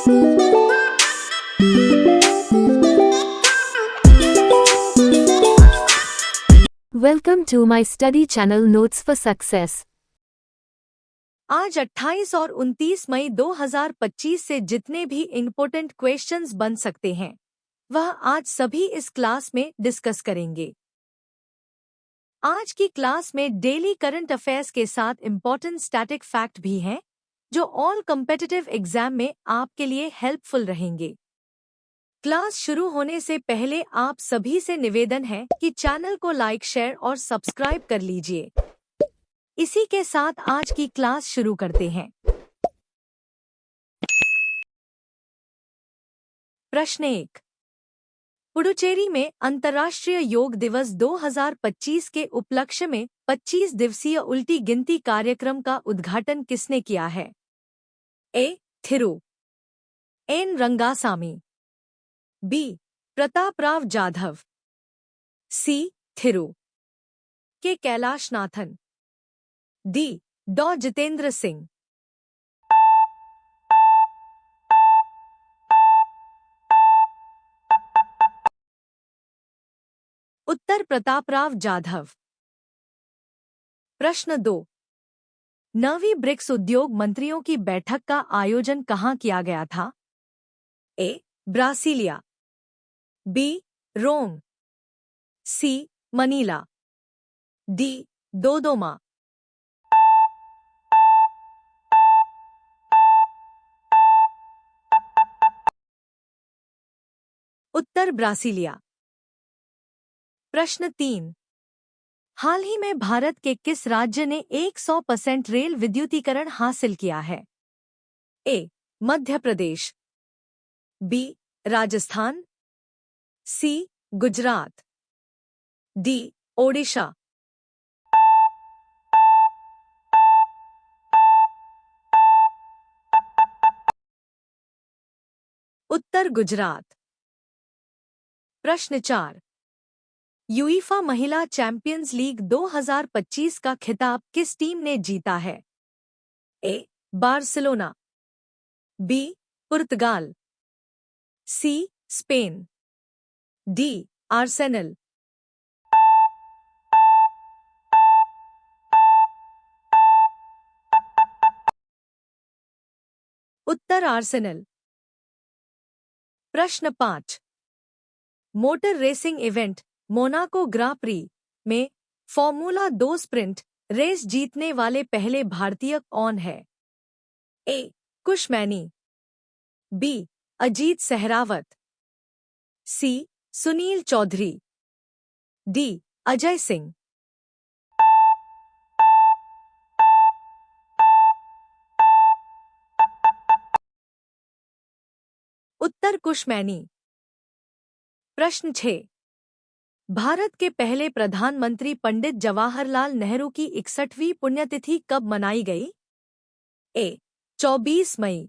Welcome to my study channel Notes for Success. आज 28 और 29 मई 2025 से जितने भी इम्पोर्टेंट क्वेश्चंस बन सकते हैं वह आज सभी इस क्लास में डिस्कस करेंगे। आज की क्लास में डेली करंट अफेयर्स के साथ इम्पोर्टेंट स्टैटिक फैक्ट भी हैं जो ऑल कम्पिटिटिव एग्जाम में आपके लिए हेल्पफुल रहेंगे। क्लास शुरू होने से पहले आप सभी से निवेदन है कि चैनल को लाइक, शेयर और सब्सक्राइब कर लीजिए। इसी के साथ आज की क्लास शुरू करते हैं। प्रश्न 1। पुडुचेरी में अंतर्राष्ट्रीय योग दिवस 2025 के उपलक्ष्य में 25 दिवसीय उल्टी गिनती कार्यक्रम का उद्घाटन किसने किया है? ए. थिरु, एन. रंगासामी, बी. प्रतापराव जाधव, सी. थिरु के. कैलाशनाथन, डी. डॉ. जितेंद्र सिंह। उत्तर प्रतापराव जाधव। प्रश्न 2। 9वीं ब्रिक्स उद्योग मंत्रियों की बैठक का आयोजन कहाँ किया गया था? A. Brasilia, B. Rome, C. Manila, D. Dodoma. उत्तर ब्रासीलिया। प्रश्न 3। हाल ही में भारत के किस राज्य ने 100% रेल विद्युतीकरण हासिल किया है? ए. मध्य प्रदेश, बी. राजस्थान, सी. गुजरात, डी. ओडिशा। उत्तर गुजरात। प्रश्न 4। यूईफा महिला चैंपियंस लीग 2025 का खिताब किस टीम ने जीता है? A. Barcelona, B. Portugal, C. Spain, D. Arsenal. उत्तर आर्सेनल। प्रश्न 5। Motor racing event Monaco grand prix में फॉर्मूला 2 स्प्रिंट रेस जीतने वाले पहले भारतीय कौन है? A. Kush Maini, B. Ajit Sehrawat, C. Sunil Chaudhary, D. Ajay Singh. उत्तर कुश मैनी। प्रश्न 6। भारत के पहले प्रधानमंत्री पंडित जवाहरलाल नेहरू की 61वीं पुण्यतिथि कब मनाई गई? ए. 24 मई,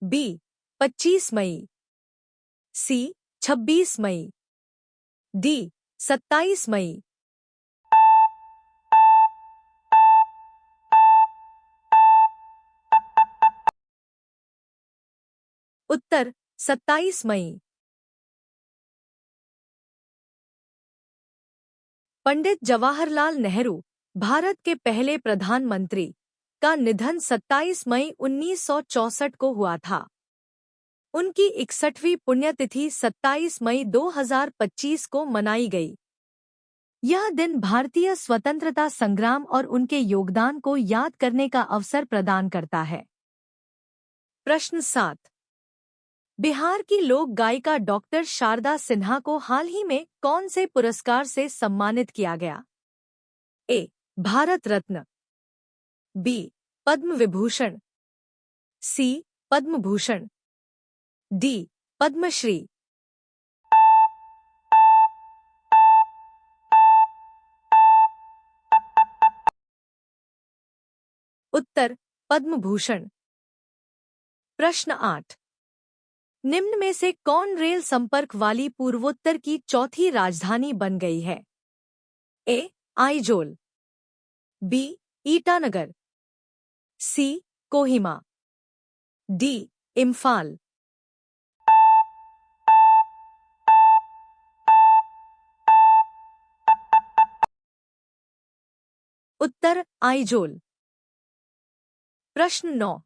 बी. 25 मई, सी. 26 मई, डी. 27 मई। उत्तर 27 मई। पंडित जवाहरलाल नेहरू, भारत के पहले प्रधानमंत्री, का निधन 27 मई 1964 को हुआ था। उनकी 61वीं पुण्यतिथि 27 मई 2025 को मनाई गई। यह दिन भारतीय स्वतंत्रता संग्राम और उनके योगदान को याद करने का अवसर प्रदान करता है। प्रश्न 7। बिहार की लोक गायिका डॉक्टर शारदा सिन्हा को हाल ही में कौन से पुरस्कार से सम्मानित किया गया? ए. भारत रत्न, बी. पद्म विभूषण, सी. पद्म भूषण, डी. पद्मश्री। उत्तर पद्म भूषण। प्रश्न 8। निम्न में से कौन रेल संपर्क वाली पूर्वोत्तर की चौथी राजधानी बन गई है? ए. आइजोल, बी. ईटानगर, सी. कोहिमा, डी. इम्फाल। उत्तर आइजोल। प्रश्न 9।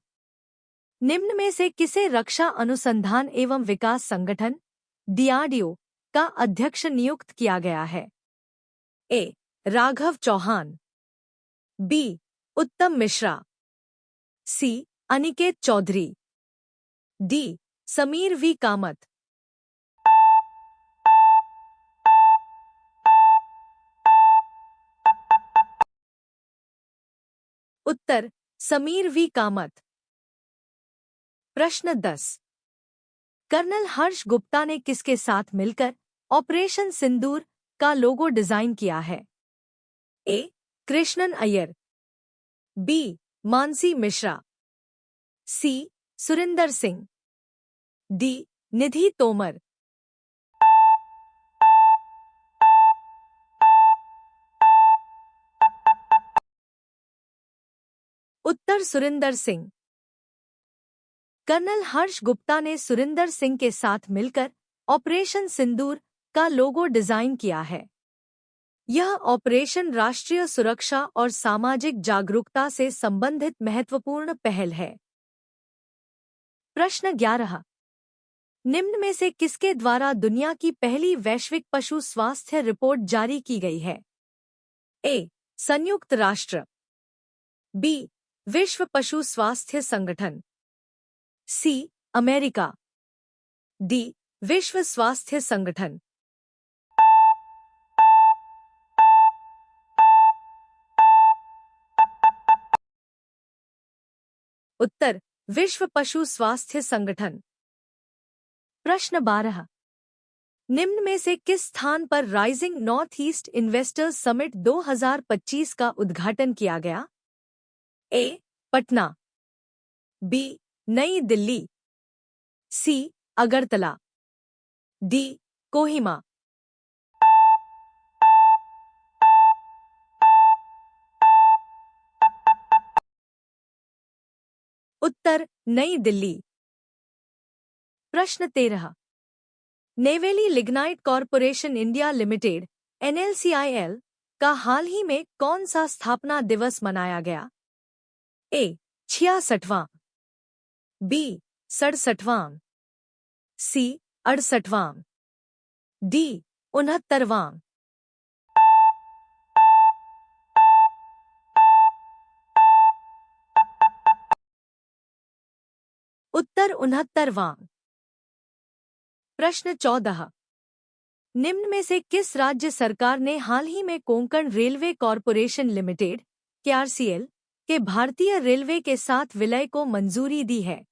निम्न में से किसे रक्षा अनुसंधान एवं विकास संगठन डीआरडीओ का अध्यक्ष नियुक्त किया गया है? A. Raghav Chauhan, B. Uttam Mishra, C. Aniket Chaudhary, D. Sameer V Kamath. उत्तर समीर वी कामत। प्रश्न 10। कर्नल हर्ष गुप्ता ने किसके साथ मिलकर ऑपरेशन सिंदूर का लोगो डिजाइन किया है? ए. कृष्णन अय्यर, बी. मानसी मिश्रा, सी. सुरिंदर सिंह, डी. निधि तोमर। उत्तर सुरिंदर सिंह। कर्नल हर्ष गुप्ता ने सुरिंदर सिंह के साथ मिलकर ऑपरेशन सिंदूर का लोगो डिजाइन किया है। यह ऑपरेशन राष्ट्रीय सुरक्षा और सामाजिक जागरूकता से संबंधित महत्वपूर्ण पहल है। प्रश्न 11। निम्न में से किसके द्वारा दुनिया की पहली वैश्विक पशु स्वास्थ्य रिपोर्ट जारी की गई है? ए. संयुक्त राष्ट्र, बी. विश्व पशु स्वास्थ्य संगठन, सी. America, D. विश्व स्वास्थ्य संगठन। उत्तर विश्व पशु स्वास्थ्य संगठन। प्रश्न 12। निम्न में से किस स्थान पर rising north east investors summit 2025 का उद्घाटन किया गया? ए. पटना, बी. नई दिल्ली, सी. अगरतला, डी. कोहिमा। उत्तर नई दिल्ली। प्रश्न 13। Neyveli lignite corporation India limited NLCIL का हाल ही में कौन सा स्थापना दिवस मनाया गया? ए. 66वां, बी. 67वां, सी. 68वां, डी. 69वां। उत्तर 69वां। प्रश्न 14। निम्न में से किस राज्य सरकार ने हाल ही में Konkan railway corporation limited KRCL के भारतीय रेलवे के साथ विलय को मंजूरी दी है?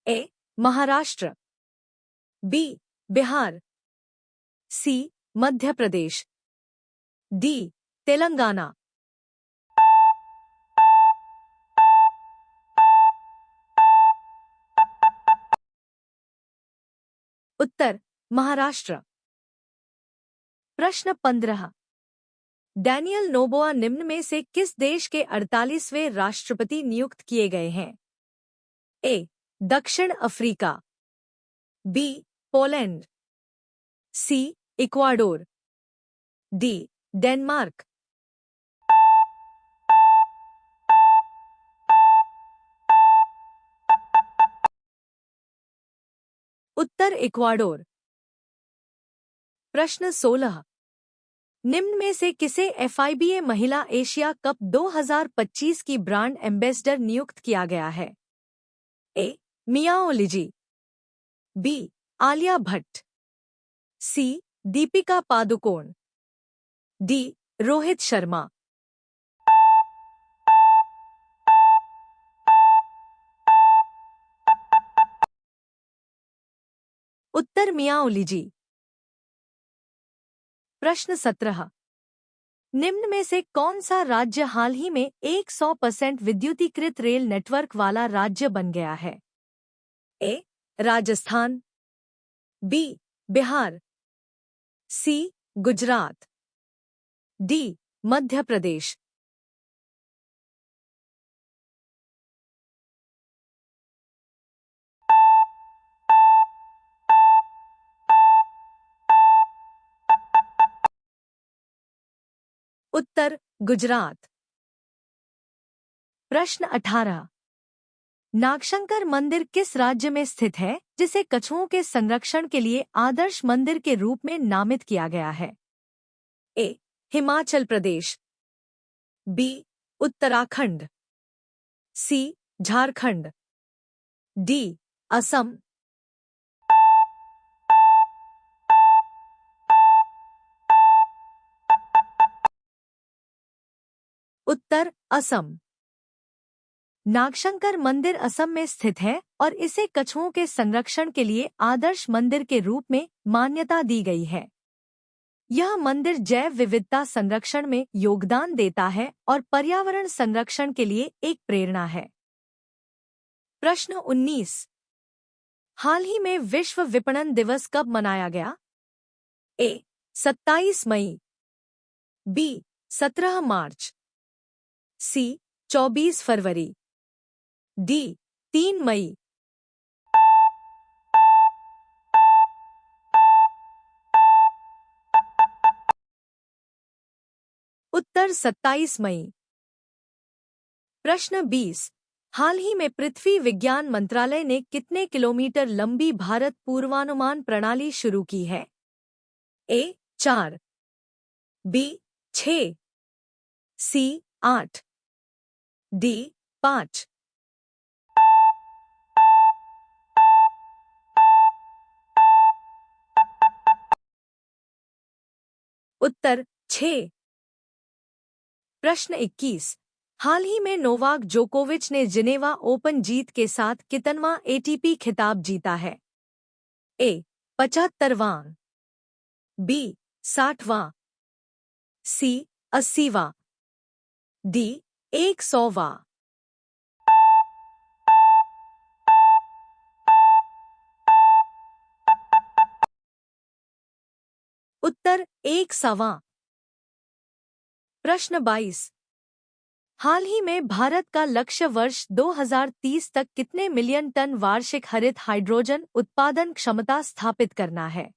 ए. महाराष्ट्र, बी. बिहार, सी. मध्य प्रदेश, डी. तेलंगाना। उत्तर महाराष्ट्र। प्रश्न 15। डैनियल नोबोआ निम्न में से किस देश के 48वें राष्ट्रपति नियुक्त किए गए हैं? ए. दक्षिण Africa, B. Poland, C. Ecuador, D. Denmark. उत्तर इक्वाडोर। प्रश्न 16। निम्न में से किसे FIBA महिला एशिया कप 2025 की ब्रांड एम्बेसडर नियुक्त किया गया है? A. Miao Lijie, B. Alia Bhatt, C. Deepika Padukone, D. Rohit Sharma. उत्तर मियाओ लिजी। प्रश्न 17। निम्न में से कौन सा राज्य हाल ही में 100% विद्युतीकृत रेल नेटवर्क वाला राज्य बन गया है? ए. राजस्थान, बी. बिहार, सी. गुजरात, डी. मध्य प्रदेश। उत्तर गुजरात। प्रश्न 18। नागशंकर मंदिर किस राज्य में स्थित है जिसे कछुओं के संरक्षण के लिए आदर्श मंदिर के रूप में नामित किया गया है? ए हिमाचल प्रदेश, बी उत्तराखंड, सी झारखंड, डी असम। उत्तर असम। नागशंकर मंदिर असम में स्थित है और इसे कछुओं के संरक्षण के लिए आदर्श मंदिर के रूप में मान्यता दी गई है। यह मंदिर जैव विविधता संरक्षण में योगदान देता है और पर्यावरण संरक्षण के लिए एक प्रेरणा है। प्रश्न 19। हाल ही में विश्व विपणन दिवस कब मनाया गया? ए 27 मई, बी 17 मार्च, सी 24 फरवरी, डी 3 मई। उत्तर 27 मई। प्रश्न 20। हाल ही में पृथ्वी विज्ञान मंत्रालय ने कितने किलोमीटर लंबी भारत पूर्वानुमान प्रणाली शुरू की है? ए 4, बी 6, सी 8, डी 5। उत्तर 6। प्रश्न 21। हाल ही में नोवाक जोकोविच ने जिनेवा ओपन जीत के साथ कितनवां एटीपी खिताब जीता है? ए 75वां, बी 60वां, सी 80वां, डी 100वां। उत्तर 100वां। प्रश्न 22। हाल ही में भारत का लक्ष्य वर्ष 2030 तक कितने मिलियन टन वार्षिक हरित हाइड्रोजन उत्पादन क्षमता स्थापित करना है?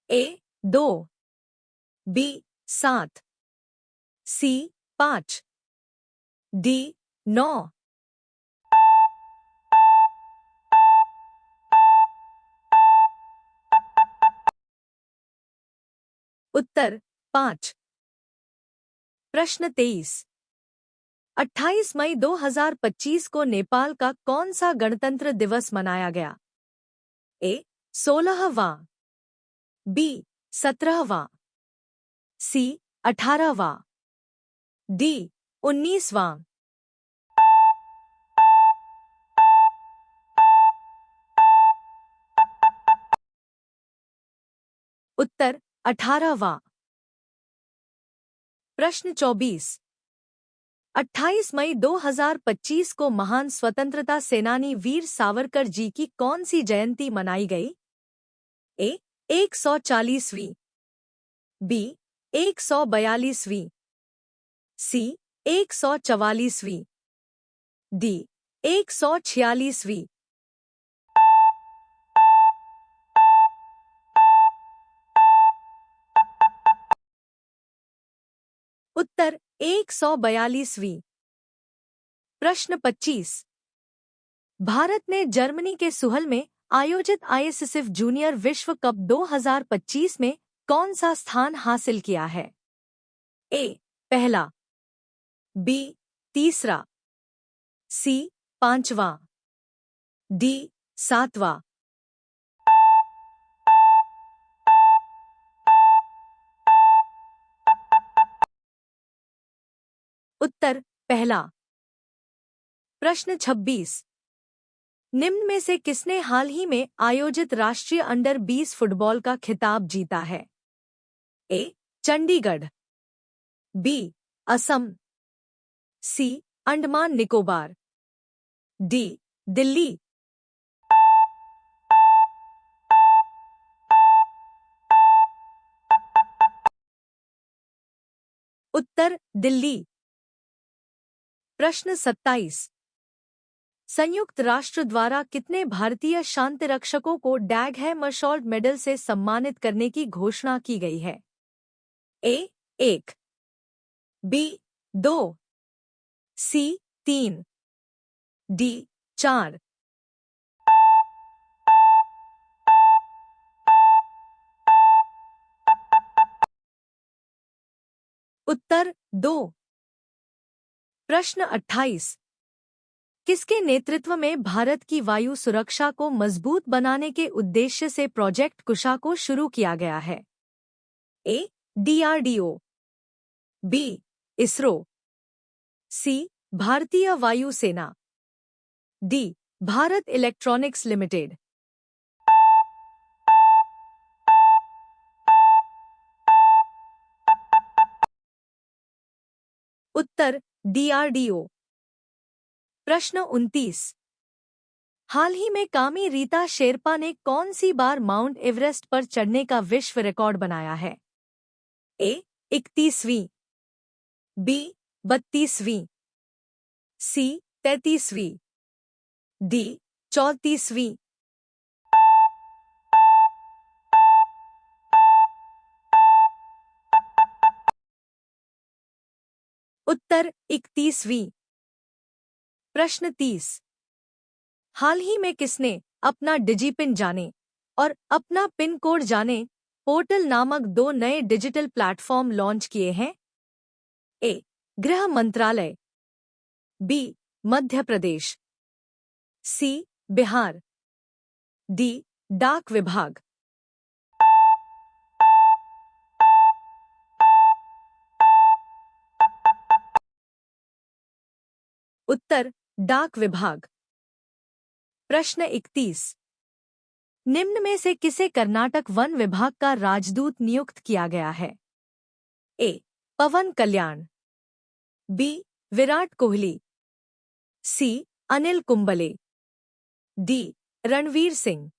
ए 2, बी 7, सी 5, डी 9। उत्तर 5। प्रश्न 23। 28 मई 2025 को नेपाल का कौन सा गणतंत्र दिवस मनाया गया? ए 16वां, बी 17वां, सी 18वां, डी 19वां। उत्तर 18वां। प्रश्न 24। 28 मई 2025 को महान स्वतंत्रता सेनानी वीर सावरकर जी की कौन सी जयंती मनाई गई? ए 140वीं, बी 142वीं, सी 144वीं, डी 146वीं। उत्तर 142वीं। प्रश्न 25। भारत ने जर्मनी के सुहल में आयोजित आईएसएसएफ जूनियर विश्व कप 2025 में कौन सा स्थान हासिल किया है? ए पहला, बी तीसरा, सी 5वां, डी 7वां। उत्तर पहला। प्रश्न 26। निम्न में से किसने हाल ही में आयोजित राष्ट्रीय अंडर 20 फुटबॉल का खिताब जीता है? ए चंडीगढ़, बी असम, सी अंडमान निकोबार, डी दिल्ली। उत्तर दिल्ली। प्रश्न 27। संयुक्त राष्ट्र द्वारा कितने भारतीय शांतिरक्षकों को डैग हैमरशॉल्ड मेडल से सम्मानित करने की घोषणा की गई है? ए 1, बी 2, सी 3, डी 4। उत्तर 2। प्रश्न 28। किसके नेतृत्व में भारत की वायु सुरक्षा को मजबूत बनाने के उद्देश्य से प्रोजेक्ट कुशा को शुरू किया गया है? ए डीआरडीओ, बी इसरो, सी भारतीय वायुसेना, डी भारत इलेक्ट्रॉनिक्स लिमिटेड। उत्तर डीआरडीओ। प्रश्न 29। हाल ही में कामी रीता शेरपा ने कौन सी बार माउंट एवरेस्ट पर चढ़ने का विश्व रिकॉर्ड बनाया है? ए 31वीं, बी 32वीं, सी 33वीं, डी 34वीं। उत्तर 31वीं। प्रश्न 30। हाल ही में किसने अपना डिजिपिन जाने और अपना पिन कोड जाने पोर्टल नामक 2 नए डिजिटल प्लेटफॉर्म लॉन्च किए हैं? ए गृह मंत्रालय, बी मध्य प्रदेश, सी बिहार, डी डाक विभाग। उत्तर डाक विभाग। प्रश्न 31। निम्न में से किसे कर्नाटक वन विभाग का राजदूत नियुक्त किया गया है? ए पवन कल्याण, बी विराट कोहली, सी अनिल कुंबले, डी रणवीर सिंह।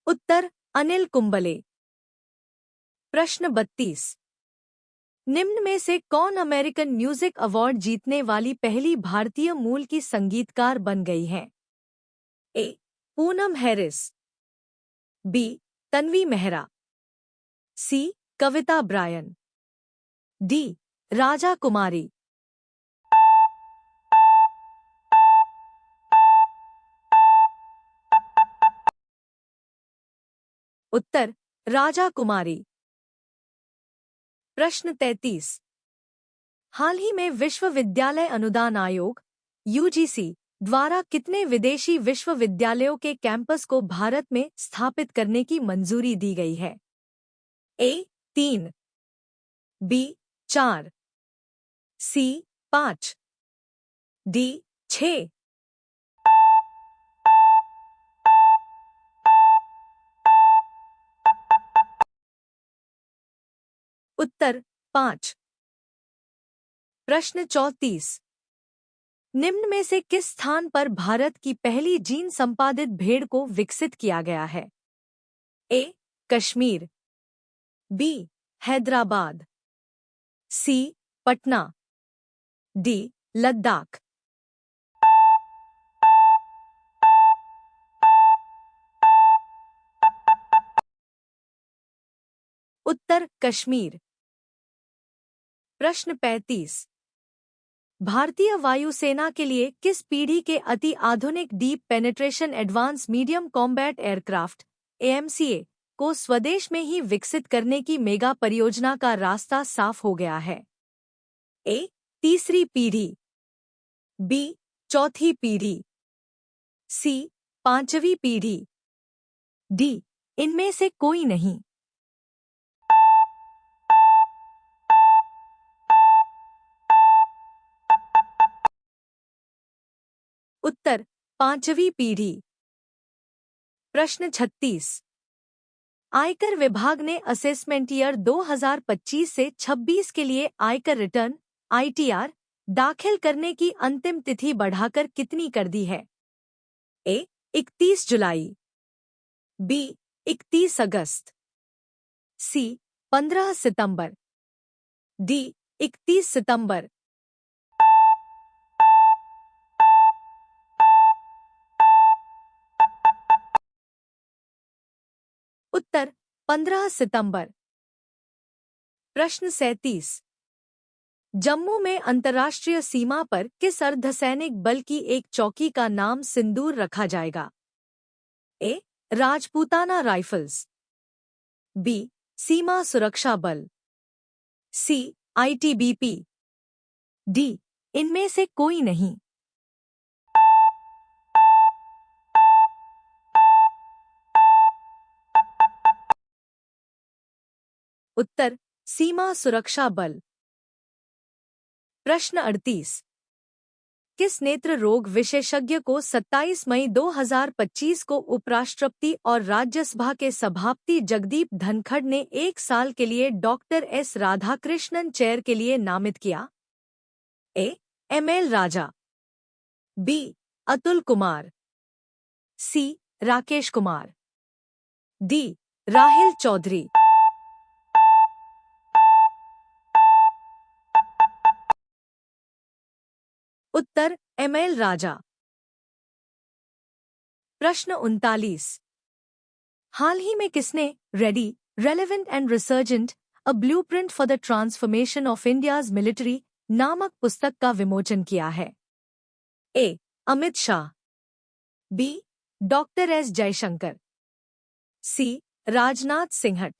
उत्तर अनिल कुंबले। प्रश्न 32। निम्न में से कौन अमेरिकन म्यूजिक अवार्ड जीतने वाली पहली भारतीय मूल की संगीतकार बन गई है? ए पूनम हैरिस, बी तन्वी मेहरा, सी कविता ब्रायन, डी राजा कुमारी। उत्तर राजा कुमारी। प्रश्न 33। हाल ही में विश्वविद्यालय अनुदान आयोग यूजीसी द्वारा कितने विदेशी विश्वविद्यालयों के कैंपस को भारत में स्थापित करने की मंजूरी दी गई है? ए 3, बी 4, सी 5, डी 6। उत्तर 5। प्रश्न 34। निम्न में से किस स्थान पर भारत की पहली जीन संपादित भेड़ को विकसित किया गया है? ए कश्मीर, बी हैदराबाद, सी पटना, डी लद्दाख। उत्तर कश्मीर। प्रश्न 35। भारतीय वायुसेना के लिए किस पीढ़ी के अति आधुनिक deep penetration advance medium combat aircraft AMCA को स्वदेश में ही विकसित करने की मेगा परियोजना का रास्ता साफ हो गया है? ए तीसरी पीढ़ी, बी चौथी पीढ़ी, सी पांचवी पीढ़ी, डी इनमें से कोई नहीं। उत्तर पांचवी पीढ़ी। प्रश्न 36। आयकर विभाग ने असेसमेंट ईयर 2025 से 26 के लिए आयकर रिटर्न आईटीआर दाखिल करने की अंतिम तिथि बढ़ाकर कितनी कर दी है? ए 31 जुलाई, बी 31 अगस्त, सी 15 सितंबर, डी 31 सितंबर। 15 सितंबर। प्रश्न 37। जम्मू में अंतर्राष्ट्रीय सीमा पर किस अर्धसैनिक बल की एक चौकी का नाम सिंदूर रखा जाएगा? A. Rajputana rifles, B. Seema Suraksha Bal, C. ITBP, D. इनमें से कोई नहीं। उत्तर सीमा सुरक्षा बल। प्रश्न 38। किस नेत्र रोग विशेषज्ञ को 27 मई 2025 को उपराष्ट्रपति और राज्यसभा के सभापति जगदीप धनखड़ ने 1 साल के लिए डॉक्टर एस राधाकृष्णन चेयर के लिए नामित किया? A. ML Raja, B. Atul Kumar, C. Rakesh Kumar, D. Rahil Chaudhary. उत्तर एमएल राजा। प्रश्न 39। हाल ही में किसने ready, relevant and resurgent, a blueprint for the transformation of India's military नामक पुस्तक का विमोचन किया है? A. Amit Shah, B. Doctor S Jaishankar, C. Rajnath Singh,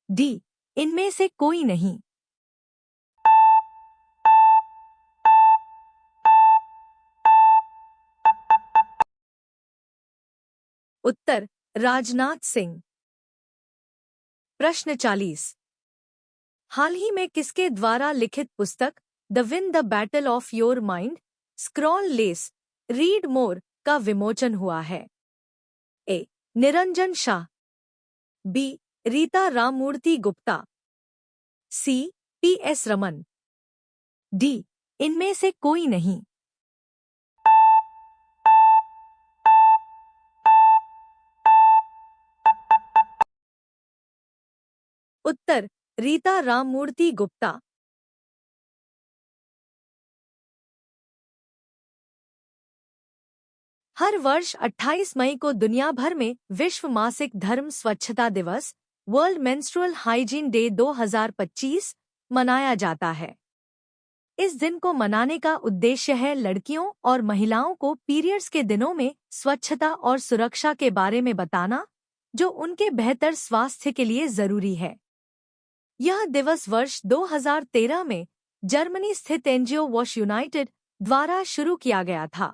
D. इनमें से कोई नहीं। उत्तर राजनाथ सिंह। प्रश्न 40। हाल ही में किसके द्वारा लिखित पुस्तक the win the battle of your mind, scroll less, read more का विमोचन हुआ है? ए. निरंजन शाह, बी. रीता राममूर्ति गुप्ता, सी. पी.एस. रमन, डी. इनमें से कोई नहीं। उत्तर रीता राममूर्ति गुप्ता। हर वर्ष 28 मई को दुनिया भर में विश्व मासिक धर्म स्वच्छता दिवस, वर्ल्ड मेंस्ट्रुअल हाइजीन डे 2025 मनाया जाता है। इस दिन को मनाने का उद्देश्य है लड़कियों और महिलाओं को पीरियड्स के दिनों में स्वच्छता और सुरक्षा के बारे में बताना, जो उनके बेहतर स्वास्थ्य के लिए जरूरी है। यह दिवस वर्ष 2013 में जर्मनी स्थित एनजीओ वॉश यूनाइटेड द्वारा शुरू किया गया था।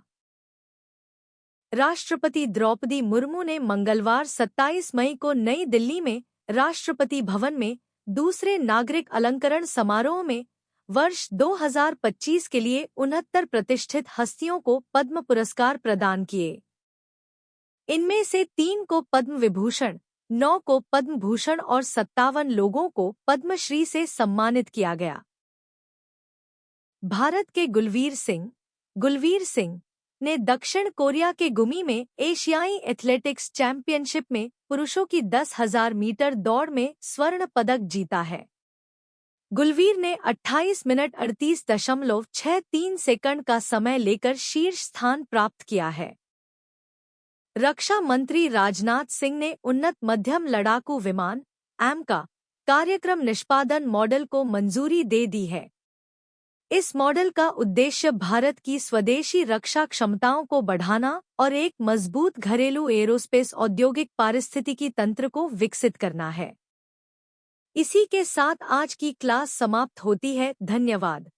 राष्ट्रपति द्रौपदी मुर्मू ने मंगलवार 27 मई को नई दिल्ली में राष्ट्रपति भवन में दूसरे नागरिक अलंकरण समारोह में वर्ष 2025 के लिए 69 प्रतिष्ठित हस्तियों को पद्म पुरस्कार प्रदान किए। इनमें से 3 को पद्म विभूषण, 9 को पद्म भूषण और 57 लोगों को पद्मश्री से सम्मानित किया गया। भारत के गुलवीर सिंह ने दक्षिण कोरिया के गुमी में एशियाई एथलेटिक्स चैंपियनशिप में पुरुषों की 10,000 मीटर दौड़ में स्वर्ण पदक जीता है। गुलवीर ने 28 मिनट 38.63 सेकंड का समय लेकर शीर्ष स्थान प्राप्त किया है। रक्षा मंत्री राजनाथ सिंह ने उन्नत मध्यम लड़ाकू विमान का कार्यक्रम निष्पादन मॉडल को मंजूरी दे दी है। इस मॉडल का उद्देश्य भारत की स्वदेशी रक्षा क्षमताओं को बढ़ाना और एक मजबूत घरेलू एरोस्पेस औद्योगिक पारिस्थितिकी तंत्र को विकसित करना है। इसी के साथ आज की क्लास समाप्त होती है। धन्यवाद।